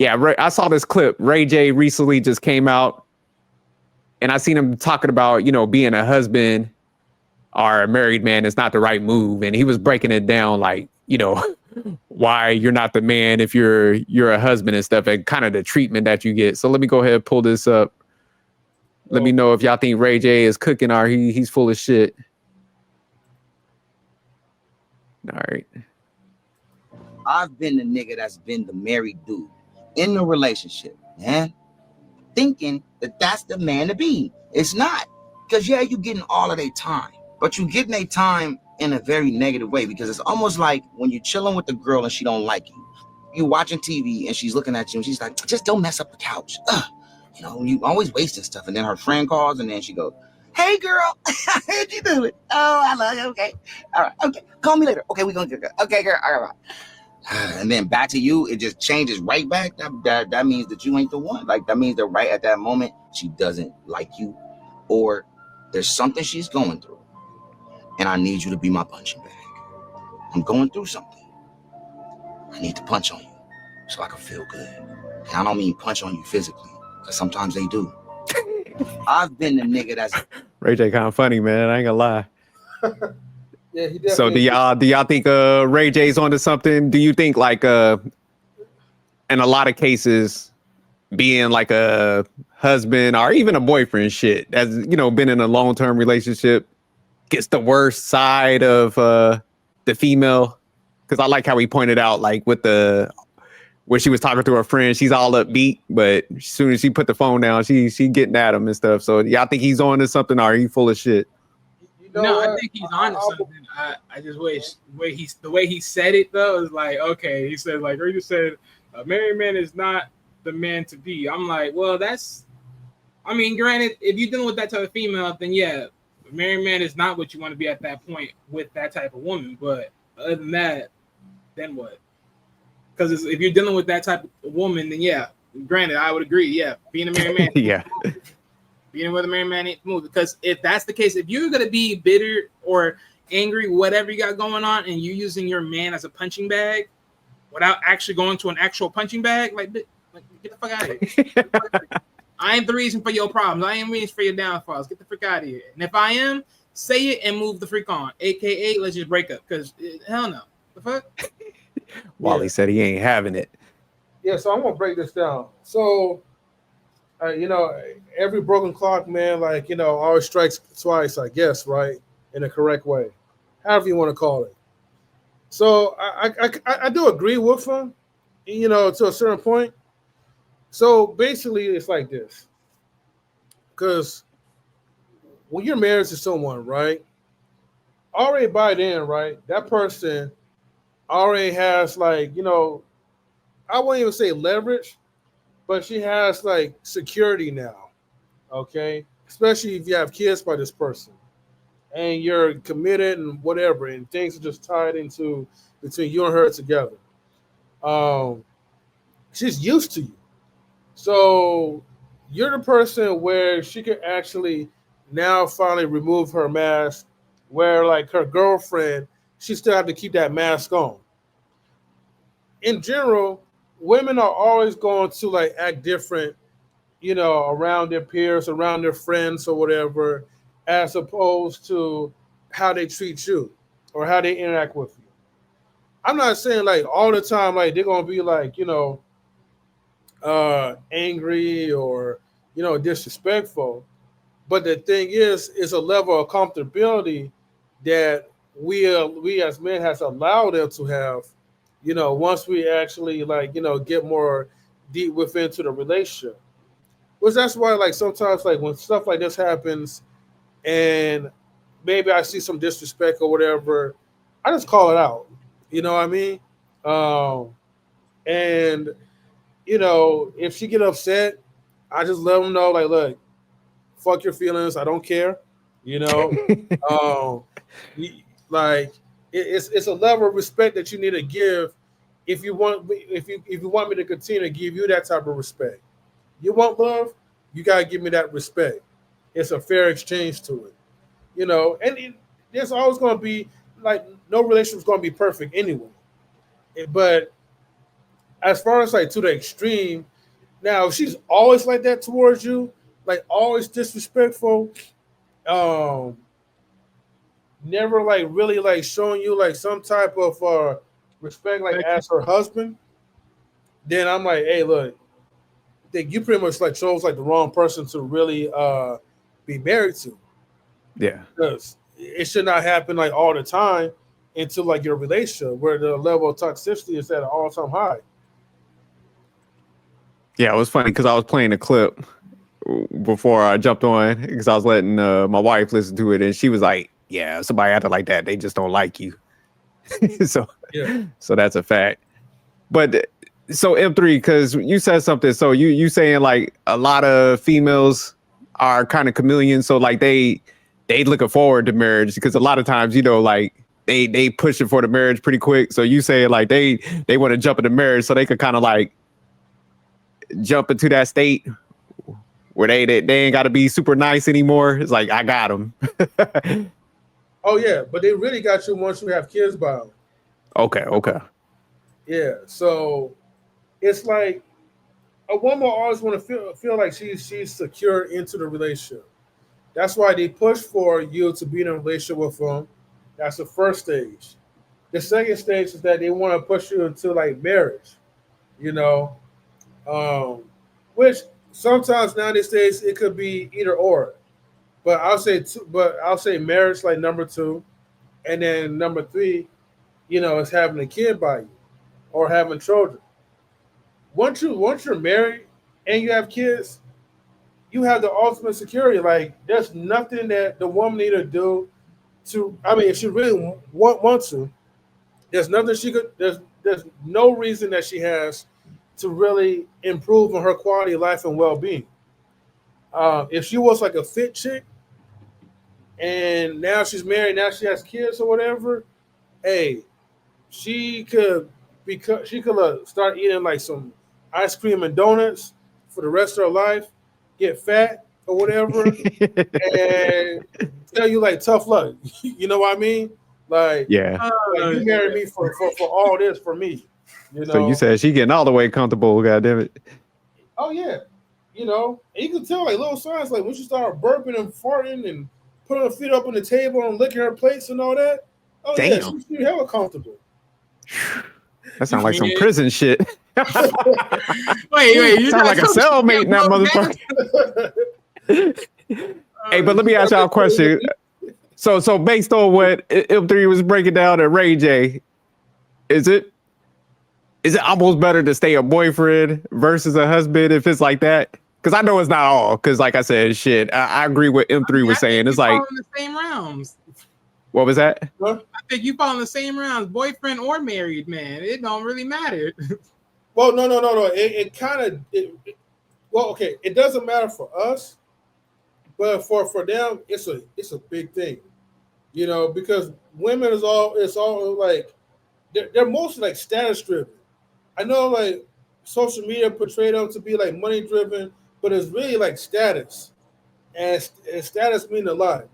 Yeah, I saw this clip. Ray J recently just came out, and I seen him talking about, being a husband or a married man is not the right move, and he was breaking it down like, why you're not the man if you're a husband and stuff, and kind of the treatment that you get. So let me go ahead and pull this up. Let me know if y'all think Ray J is cooking or he's full of shit. All right. I've been the nigga that's been the married dude in the relationship, man, thinking that that's the man to be. It's not. Because, yeah, you getting all of their time, but you getting their time in a very negative way, because it's almost like when you're chilling with the girl and she don't like you. You watching TV and she's looking at you and she's like, just don't mess up the couch. You always wasting stuff. And then her friend calls and then she goes, hey, girl, I heard you do it. Oh, I love you. Okay. All right. Okay. Call me later. Okay, we're going to get it. Okay, girl. All right. And then back to you, it just changes right back. That means that you ain't the one. Like, that means that right at that moment, she doesn't like you, or there's something she's going through. And I need you to be my punching bag. I'm going through something. I need to punch on you so I can feel good. And I don't mean punch on you physically, because sometimes they do. I've been the nigga that's... Ray J kind of funny, man. I ain't gonna lie. Yeah, he definitely... So do y'all think Ray J's onto something? Do you think like in a lot of cases, being like a husband or even a boyfriend shit, as been in a long-term relationship, gets the worst side of the female? Because I like how he pointed out, like with where she was talking to her friend, she's all upbeat, but as soon as she put the phone down, she getting at him and stuff. So y'all think he's on to something, or are he full of shit? No, I think he's on to something. I just wish the way he said it though is like, okay, he said like, or you said a married man is not the man to be. I'm like, well, granted, if you're dealing with that type of female, then yeah, a married man is not what you want to be at that point with that type of woman. But other than that, then what? Because if you're dealing with that type of woman, then yeah, granted, I would agree. Yeah, being a married man, yeah, being with a married man ain't move. Because if that's the case, if you're gonna be bitter or angry, whatever you got going on, and you're using your man as a punching bag without actually going to an actual punching bag, like get the fuck out of here. I ain't the reason for your problems. I ain't the reason for your downfalls. Get the frick out of here. And if I am, say it and move the freak on. AKA, let's just break up. Because hell no. The fuck? Wally said he ain't having it. Yeah, so I'm gonna break this down. So, every broken clock, man, always strikes twice, I guess, right, in the correct way, however you want to call it. So I do agree with him, to a certain point. So basically, it's like this, because when you're married to someone, right, already by then, right, that person already has I wouldn't even say leverage, but she has security now, okay? Especially if you have kids by this person and you're committed and whatever, and things are just tied into between you and her together. She's used to you. So you're the person where she can actually now finally remove her mask, where her girlfriend, she still have to keep that mask on. In general, women are always going to act different, around their peers, around their friends or whatever, as opposed to how they treat you or how they interact with you. I'm not saying all the time they're gonna be angry or disrespectful, but the thing is a level of comfortability that we as men has allowed them to have, once we actually get more deep within to the relationship. Which that's why sometimes when stuff like this happens and maybe I see some disrespect or whatever, I just call it out. You know what I mean? And if she get upset, I just let them know look, fuck your feelings. I don't care. It's a level of respect that you need to give if you want me to continue to give you that type of respect. You want love, you gotta give me that respect. It's a fair exchange to it, and there's always going to be no relationship is going to be perfect anyway. But as far as like to the extreme, now if she's always like that towards you, like always disrespectful, um, never like really like showing you like some type of respect, like as her husband, then I'm like, hey, look, I think you pretty much like chose like the wrong person to really be married to. Yeah. Because it should not happen like all the time into like your relationship where the level of toxicity is at an all-time high. Yeah, it was funny because I was playing a clip before I jumped on because I was letting my wife listen to it, and she was like, "Yeah, somebody acting like that, they just don't like you." so, Yeah. so that's a fact. But so M3, because you said something. So you saying like a lot of females are kind of chameleons. So like they looking forward to marriage because a lot of times, you know, like they pushing for the marriage pretty quick. So you say like they want to jump into marriage so they could kind of like jump into that state where they ain't got to be super nice anymore. It's like, I got them. Oh yeah, but they really got you once you have kids by them. Okay. Yeah, so it's like a woman always want to feel like she's secure into the relationship. That's why they push for you to be in a relationship with them. That's the first stage. The second stage is that they want to push you into like marriage, you know, which sometimes nowadays it could be either or. But I'll say marriage like number 2, and then number 3, you know, is having a kid by you or having children. Once you're married and you have kids, you have the ultimate security. Like there's nothing that the woman need to do to. I mean, if she really wants to, there's nothing she could. There's no reason that she has to really improve on her quality of life and well-being. If she was like a fit chick, and now she's married, now she has kids or whatever, hey, she could start eating like some ice cream and donuts for the rest of her life, get fat or whatever, and tell you like tough luck. You know what I mean? Like, Yeah. like you married me for all this for me. You know. So you said she getting all the way comfortable. God damn it. Oh yeah, you know, and you can tell like little signs like when she started burping and farting and putting her feet up on the table and licking her plates and all that. Oh Damn. yeah, she's hella comfortable. That sounds like some prison shit. Wait, you sound like a cellmate in that motherfucker. Hey, but let me ask y'all a question. So based on what M3 was breaking down at Ray J, is it almost better to stay a boyfriend versus a husband if it's like that? Because I know it's not all. Because like I said, shit, I agree with M3 was saying. It's like in the same rounds. What was that? I think you fall in the same rounds, boyfriend or married man. It don't really matter. Well, no. It kind of well, okay. It doesn't matter for us, but for them, it's a big thing, you know, because women it's all like they're mostly like status driven. I know like social media portray them to be like money driven, but it's really like status, and status mean a lot.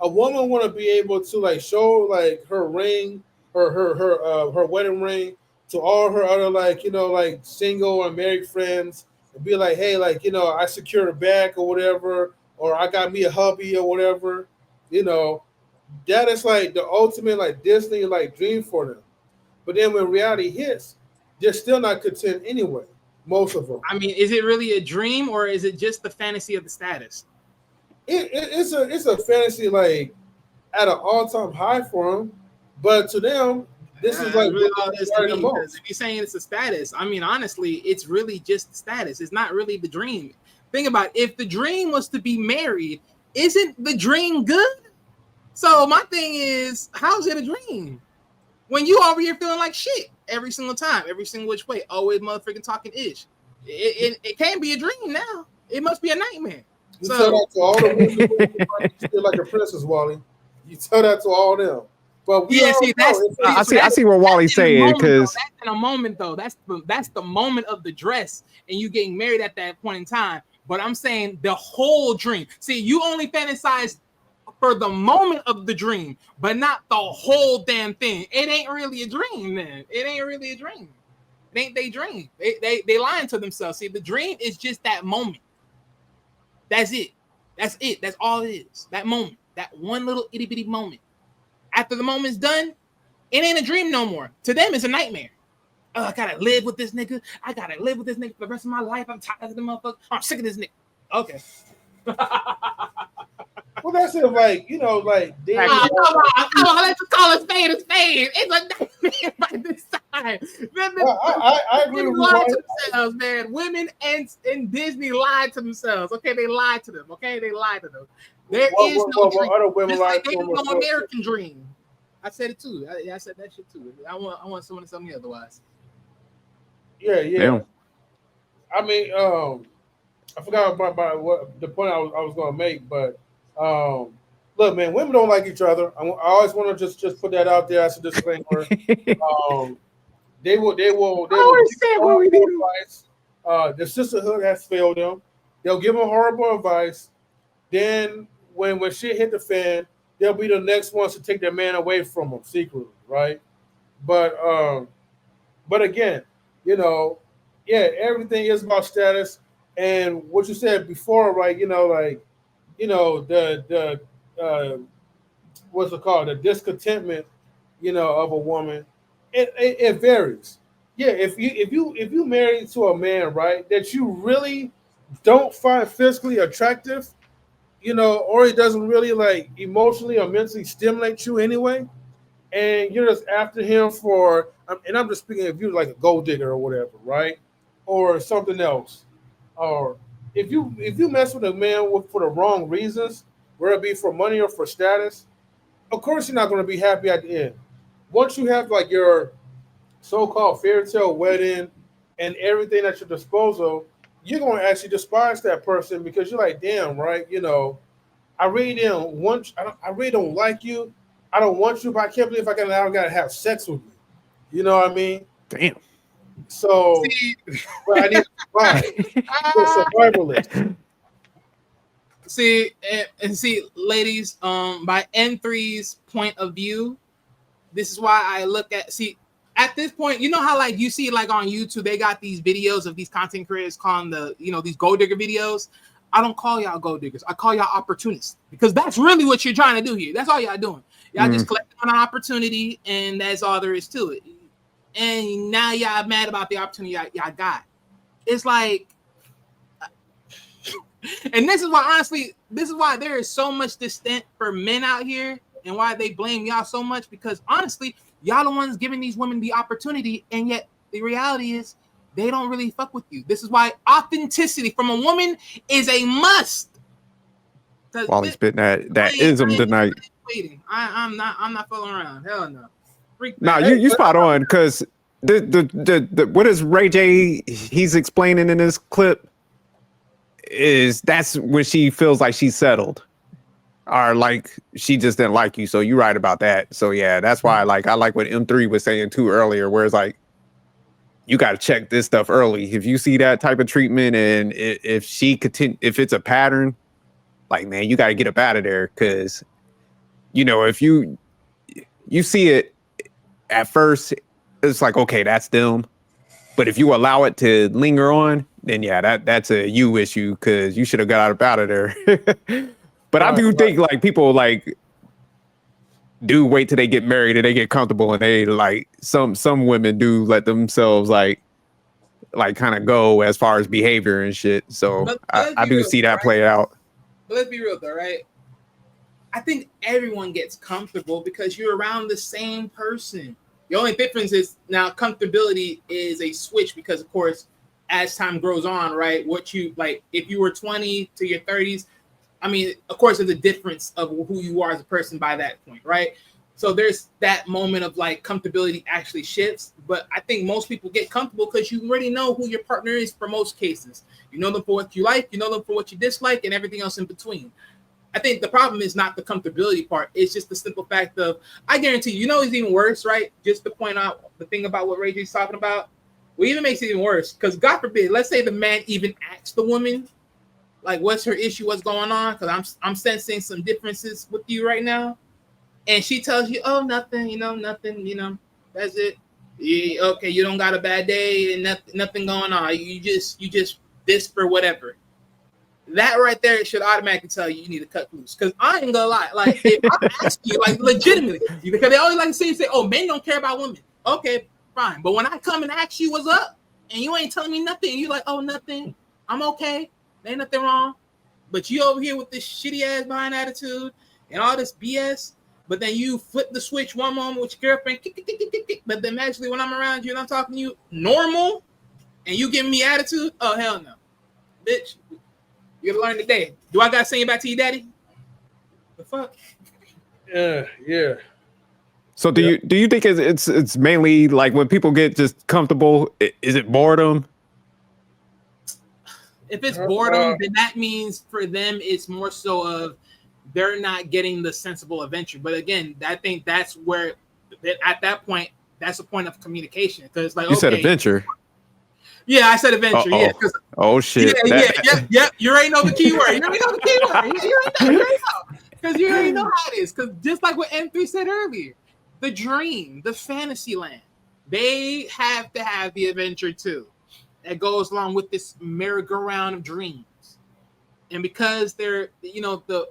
A woman want to be able to like show like her ring, her wedding ring to all her other like, you know, like single and married friends, and be like, hey, like, you know, I secured a bag or whatever, or I got me a hubby or whatever, you know. That is like the ultimate like Disney like dream for them. But then when reality hits, they're still not content anyway. Most of them. I mean, is it really a dream or is it just the fantasy of the status? It's a fantasy like at an all-time high for them, but to them, this is like really all this to me, because if you're saying it's a status, I mean, honestly, it's really just status. It's not really the dream. Think about it. If the dream was to be married, isn't the dream good? So my thing is, how's it a dream when you over here feeling like shit every single time, every single which way, always motherfucking talking ish? It can't be a dream now. It must be a nightmare. You tell that to all the women you feel like a princess, Wally. You tell that to all them. But we I see what Wally's saying, because that's in a moment though. That's the moment of the dress and you getting married at that point in time. But I'm saying the whole dream. See, you only fantasize for the moment of the dream, but not the whole damn thing. It ain't really a dream, then. It ain't really a dream. It ain't they dream. They lying to themselves. See, the dream is just that moment. That's it. That's it. That's all it is. That moment. That one little itty bitty moment. After the moment's done, it ain't a dream no more. To them, it's a nightmare. Oh, I gotta live with this nigga. I gotta live with this nigga for the rest of my life. I'm tired of the motherfucker. I'm sick of this nigga. Okay. Well, that's it. Like, you know, like damn. Come on, let's just call it spade a spade. It's a nightmare by this time. I agree with you. Lie to themselves, man. Women and Disney lied to themselves. Okay, they lied to them. Okay, they lied to them. There is no dream. Other women Just lie like to they them. no American dream. I said it too. I said that shit too. I want someone to tell me otherwise. Yeah. Damn. I mean, I forgot about what the point I was going to make, but look, man, women don't like each other. I always want to just put that out there as a disclaimer. They will. Advice. The sisterhood has failed them. They'll give them horrible advice. Then when shit hit the fan, they'll be the next ones to take their man away from them secretly, right? But again, you know, yeah, everything is about status. And what you said before, right? You know, like, you know, the what's it called? The discontentment, you know, of a woman. It varies. Yeah, if you married to a man, right, that you really don't find physically attractive, you know, or he doesn't really like emotionally or mentally stimulate you anyway, and you're just after him for, and I'm just speaking of you like a gold digger or whatever, right, or something else, or if you mess with a man for the wrong reasons, whether it be for money or for status, of course you're not going to be happy at the end. Once you have like your so-called fairy tale wedding and everything at your disposal, you're going to actually despise that person because you're like, damn, right? You know, I really don't like you. I don't want you, but I can't believe I gotta have sex with you. You know what I mean? Damn. So, but I need to survive. It's survivalist. See, and see, ladies, by N3's point of view, this is why I look at, see, at this point, you know how like you see like on YouTube, they got these videos of these content creators calling these gold digger videos. I don't call y'all gold diggers. I call y'all opportunists because that's really what you're trying to do here. That's all y'all doing. Y'all just collecting on an opportunity, and that's all there is to it. And now y'all mad about the opportunity y'all got. It's like, and this is why there is so much dissent for men out here and why they blame y'all so much, because honestly, y'all the ones giving these women the opportunity, and yet the reality is they don't really fuck with you. This is why authenticity from a woman is a must. While he's spitting that ism tonight. I'm not fooling around. Hell no. No, you spot on, because the what is Ray J he's explaining in this clip is that's when she feels like she's settled. Or like she just didn't like you, so you're right about that. So yeah, that's why I like what M3 was saying too earlier, where it's like you got to check this stuff early. If you see that type of treatment, and if it's a pattern, like man, you got to get up out of there, because you know if you see it at first, it's like okay, that's them. But if you allow it to linger on, then yeah, that's a you issue, because you should have got up out of there. But I do think like people like do wait till they get married and they get comfortable, and they like some women do let themselves like kind of go as far as behavior and shit. So I do see that play out. But let's be real though, right? I think everyone gets comfortable because you're around the same person. The only difference is now comfortability is a switch, because of course, as time grows on, right? What you like, if you were 20 to your 30s, I mean, of course, there's a difference of who you are as a person by that point, right? So there's that moment of like comfortability actually shifts. But I think most people get comfortable because you already know who your partner is for most cases. You know them for what you like, you know them for what you dislike, and everything else in between. I think the problem is not the comfortability part. It's just the simple fact of, I guarantee you know it's even worse, right? Just to point out the thing about what Ray J's talking about. Well, even makes it even worse, because God forbid, let's say the man even asks the woman, like, what's her issue? What's going on? Because I'm sensing some differences with you right now. And she tells you, oh, nothing, nothing, that's it. Okay, you don't got a bad day and nothing going on. You just this for whatever. That right there should automatically tell you need to cut loose. Because I ain't gonna lie, like if I ask you, like legitimately, because they always like to say, "Oh, men don't care about women." Okay, fine. But when I come and ask you what's up, and you ain't telling me nothing, you like, "Oh, nothing. I'm okay. Ain't nothing wrong." But you over here with this shitty ass behind attitude and all this BS. But then you flip the switch one moment with your girlfriend, but then magically when I'm around you and I'm talking to you normal, and you giving me attitude, oh hell no, bitch. You gotta learn today. Do I gotta sing it back to your daddy? The fuck? Yeah. So do you think it's mainly like when people get just comfortable? Is it boredom? If it's boredom, then that means for them it's more so of they're not getting the sensible adventure. But again, I think that's where at that point that's a point of communication because like you said adventure. Yeah, I said adventure. Uh-oh. Yeah. Oh shit. Yeah. You already know the keyword. You already know the keyword. You already know. Because you already know how it is. Because just like what M3 said earlier, the dream, the fantasy land, they have to have the adventure too. That goes along with this merry-go-round of dreams. And because they're, the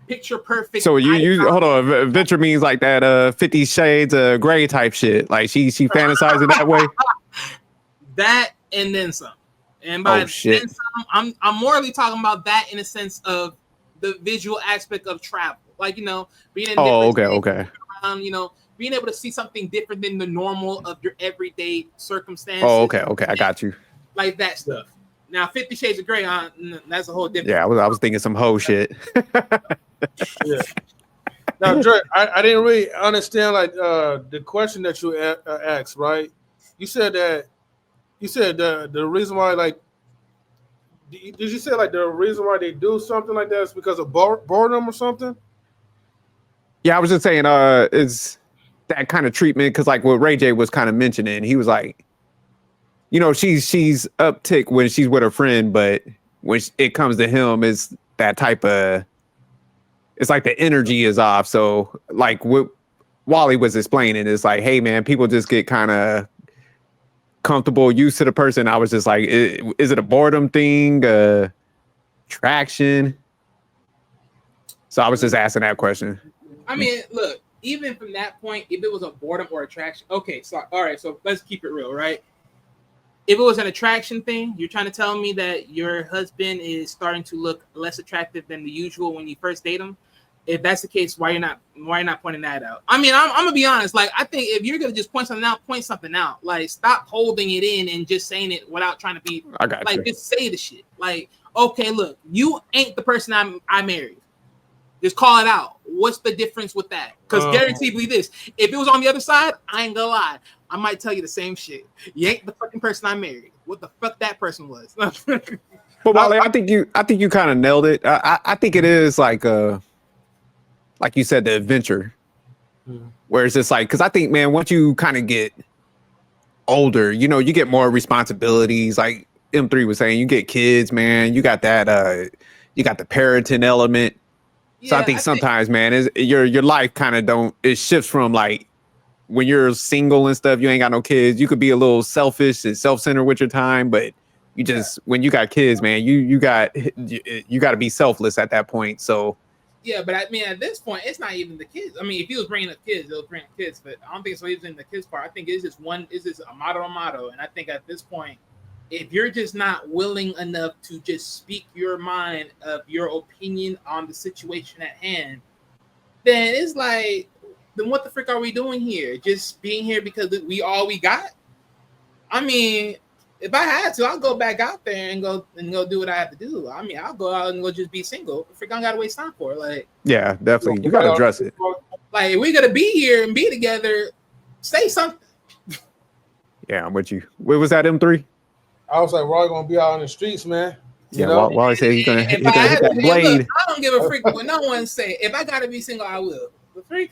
picture perfect. So you hold on. Adventure means like that 50 Shades of Grey type shit. Like she fantasizing that way. That and then some. And by then some, I'm morally talking about that in a sense of the visual aspect of travel. Like, being in okay. Around, being able to see something different than the normal of your everyday circumstances. Oh, okay. I got you. Like that stuff. Now, 50 Shades of Grey, that's a whole different. Yeah, I was thinking some hoe shit. Yeah. Now, Dre, I didn't really understand the question that you asked, right? You said the reason why did you say like the reason why they do something like that is because of boredom or something? Yeah, I was just saying it's that kind of treatment because like what Ray J was kind of mentioning, he was like, she's uptick when she's with her friend, but when it comes to him, it's that type of, it's like the energy is off. So like what Wally was explaining is like, hey man, people just get kind of comfortable, used to the person. I was just like, is it a boredom thing? Traction? So I was just asking that question. I mean, look, even from that point, if it was a boredom or attraction, okay, so all right, so let's keep it real, right? If it was an attraction thing, you're trying to tell me that your husband is starting to look less attractive than the usual when you first date him. If that's the case, why you're not pointing that out? I mean, I'm gonna be honest. Like, I think if you're gonna just point something out. Like, stop holding it in and just saying it without trying to be. I got you. Just say the shit. Like, okay, look, you ain't the person I married. Just call it out. What's the difference with that? Because guaranteedly this. If it was on the other side, I ain't gonna lie. I might tell you the same shit. You ain't the fucking person I married. What the fuck that person was. But Wally, I think you kind of nailed it. I think it is like you said, the adventure. Where it's just like, because I think, man, once you kind of get older, you get more responsibilities. Like M3 was saying, you get kids, man. You got that. You got the parenting element. So I think sometimes, man, your life kind of it shifts from like when you're single and stuff, you ain't got no kids. You could be a little selfish and self-centered with your time, but you just when you got kids, man, you got to be selfless at that point. So yeah, but I mean, at this point, it's not even the kids. I mean, if he was bringing up kids, he'll bring up kids, but I don't think so. He's in the kids part. I think it's just a motto, and I think at this point, if you're just not willing enough to just speak your mind of your opinion on the situation at hand, then it's like, then what the frick are we doing here? Just being here because we got? I mean, if I had to, I'll go back out there and go do what I have to do. I mean, I'll go out and go just be single. Frick, I gotta waste time for it. Like, yeah, definitely, you gotta address it. Like, if we gotta be here and be together, say something. Yeah, I'm with you. What was that, M3? I was like, we're all gonna be out on the streets, man. You know? Wally said he's gonna hit that blade. Look, I don't give a freak what no one say. If I gotta be single, I will. The freak.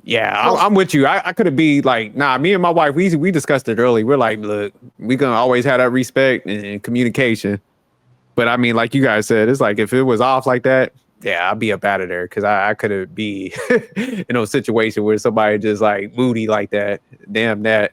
Yeah, I'm with you. I could be like, nah, me and my wife, we discussed it early. We're like, look, we gonna always have that respect and communication. But I mean, like you guys said, it's like if it was off like that, yeah, I'll be up out of there because I couldn't be in a situation where somebody just like moody like that. Damn that.